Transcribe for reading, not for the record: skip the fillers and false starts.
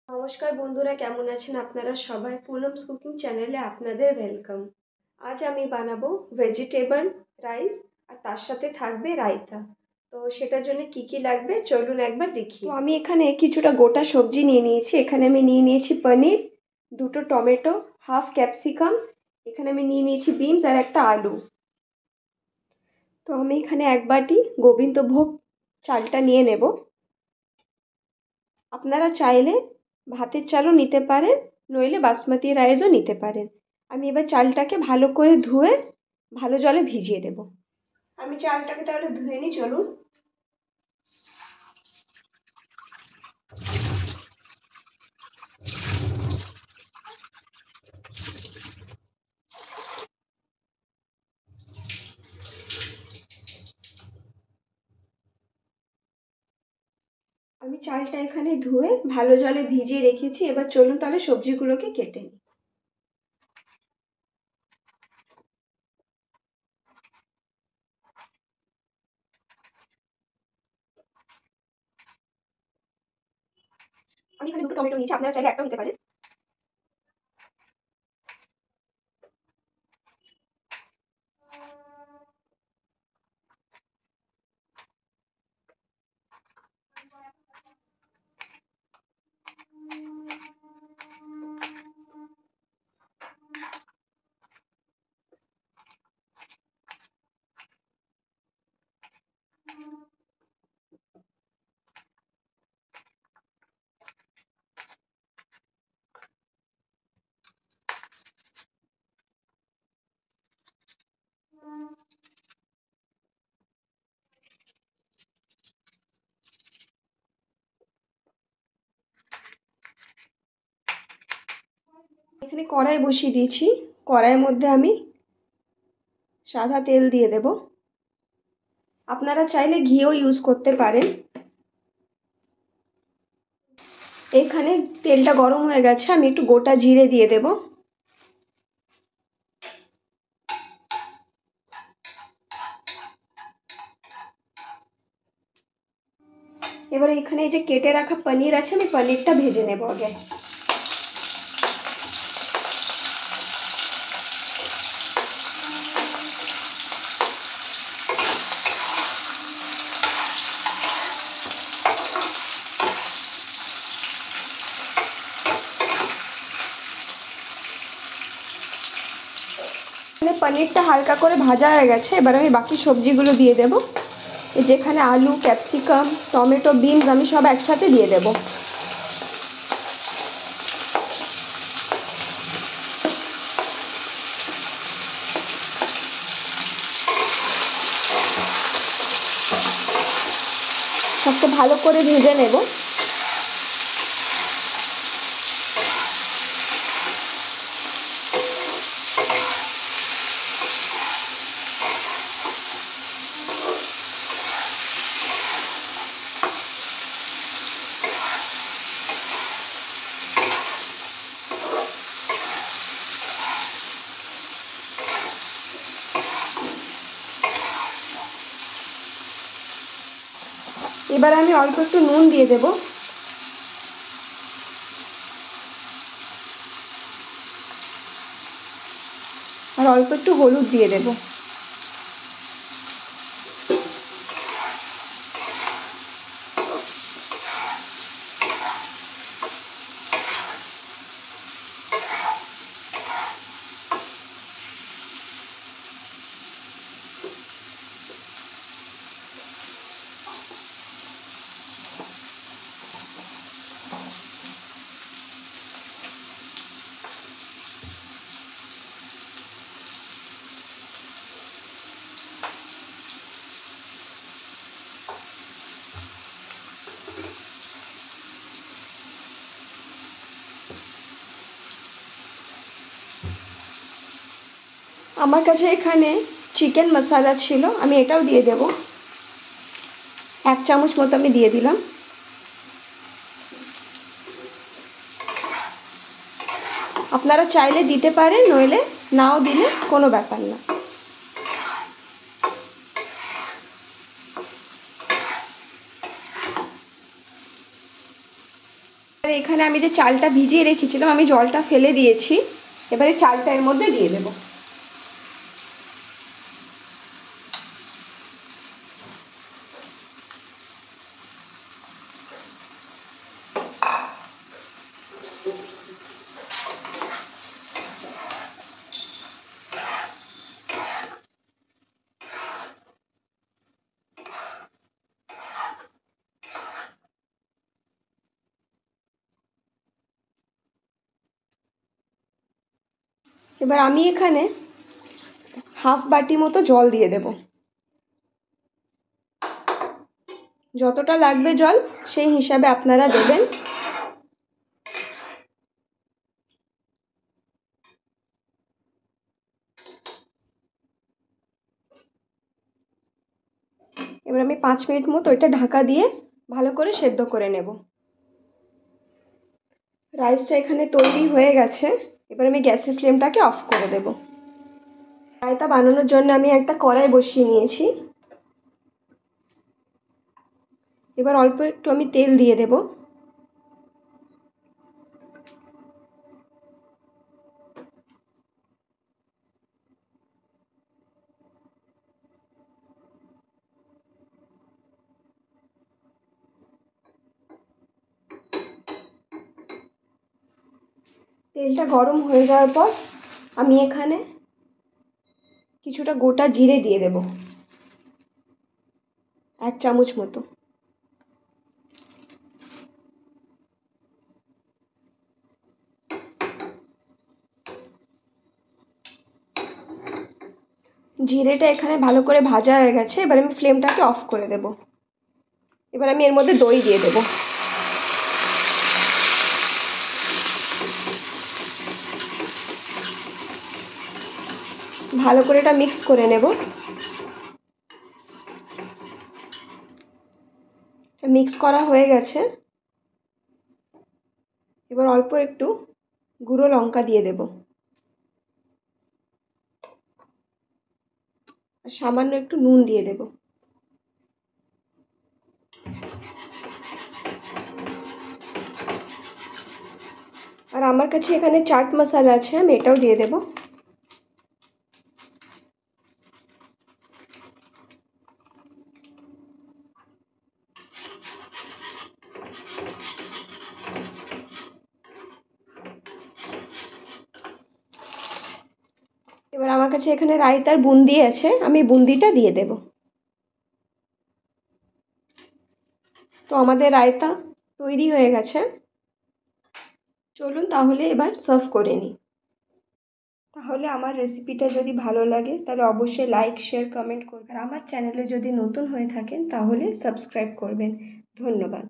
নমস্কার বন্ধুরা, কেমন আছেন আপনারা সবাই? পুনমস কুকিং চ্যানেলে আপনাদের ওয়েলকাম। আজ আমি বানাবো ভেজিটেবল রাইস আর তার সাথে থাকবে রায়তা। তো সেটার জন্য কি কি লাগবে চলুন একবার দেখি। তো আমি এখানে কিছুটা গোটা সবজি নিয়ে নিয়েছি। এখানে আমি নিয়ে নিয়েছি পনির, দুটো টমেটো, হাফ ক্যাপসিকাম, এখানে আমি নিয়ে নিয়েছি বিনস আর একটা আলু। তো আমি এখানে এক বাটি গোবিন্দভোগ চালটা নিয়ে নেব। আপনারা চাইলে ভাতের চালও নিতে পারেন, নইলে বাসমতি রাইসও নিতে পারেন। আমি এবার চালটাকে ভালো করে ধুয়ে ভালো জলে ভিজিয়ে দেব। আমি চালটাকে তাহলে ধুয়ে নিই, চলুন। আমি চালটা এখানে ধুয়ে ভালো জলে ভিজিয়ে রেখেছি। এবার চলুন তাহলে সবজিগুলোকে কেটে নিই। আমি এখানে দুটো টমেটো নিয়েছি, আপনারা চাইলে একটাও নিতে পারেন। এখানে কড়াই বসিয়ে দিয়েছি। কড়াইয়ের মধ্যে আমি সাদা তেল দিয়ে দেব। আপনারা চাইলে ঘিও ইউজ করতে পারেন। এখানে তেলটা গরম হয়ে গেছে, আমি একটু গোটা জিরে দিয়ে দেব। এবার এখানে এই যে কেটে রাখা পনির আছে, আমি পনিরটা ভেজে নেব আগে। পনিরটা হালকা করে ভাজা হয়ে গেছে, এবার আমি বাকি সবজিগুলো দিয়ে দেব। যেখানে আলু, ক্যাপসিকাম, টমেটো, বিনস আমি সব একসাথে দিয়ে দেব। সবকে ভালো করে ভেজে নেব। এবার আমি অল্প একটু নুন দিয়ে দেব। আর অল্প একটু হলুদ দিয়ে দেব। আমার কাছে এখানে চিকেন মশলা ছিল, আমি এটাও দিয়ে দেব। 1 চামচ মতো আমি দিয়ে দিলাম। আপনারা চাইলে দিতে পারেন, নইলে নাও দিলে কোনো ব্যাপার না। এখানে আমি যে চালটা ভিজিয়ে রেখেছিলাম, আমি জলটা ফেলে দিয়েছি। এবারে চালটা এর মধ্যে দিয়ে দেব। এবার আমি এখানে হাফ বাটি মতো জল দিয়ে দেব। যতটা লাগবে জল সেই হিসাবে আপনারা দেবেন। এবার আমি 5 মিনিট মতো এটা ঢাকা দিয়ে ভালো করে সেদ্ধ করে নেব। রাইসটা এখানে তৈরি হয়ে গেছে। এবার আমি গ্যাসের ফ্লেমটাকে অফ করে দেব। রায়তা বানানোর জন্য আমি একটা কড়াই বসিয়ে নিয়েছি। এবার অল্প একটু আমি তেল দিয়ে দেব। তেলটা গরম হয়ে যাওয়ার পর আমি এখানে কিছুটা গোটা জিরে দিয়ে দেব, 1 চামচ মতো। জিরেটা এখানে ভালো করে ভাজা হয়ে গেছে। এবার আমি ফ্লেমটাকে অফ করে দেব। এবার আমি এর মধ্যে দই দিয়ে দেব। ভালো করে এটা মিক্স করে নেব। মিক্স করা হয়ে গেছে। এবার অল্প একটু গুঁড়ো লঙ্কা দিয়ে দেব আর সামান্য একটু নুন দিয়ে দেব। আর আমার কাছে এখানে চাট মশলা আছে, আমি এটাও দিয়ে দেব। এবার আমার কাছে এখানে রায়তার বুন্দি আছে, আমি বুন্দিটা দিয়ে দেব। তো আমাদের রায়তা তৈরি হয়ে গেছে। চলুন তাহলে এবার সার্ভ করে নিই। তাহলে আমার রেসিপিটা যদি ভালো লাগে তাহলে অবশ্যই লাইক, শেয়ার, কমেন্ট করবেন। আর আমার চ্যানেলে যদি নতুন হয়ে থাকেন তাহলে সাবস্ক্রাইব করবেন। ধন্যবাদ।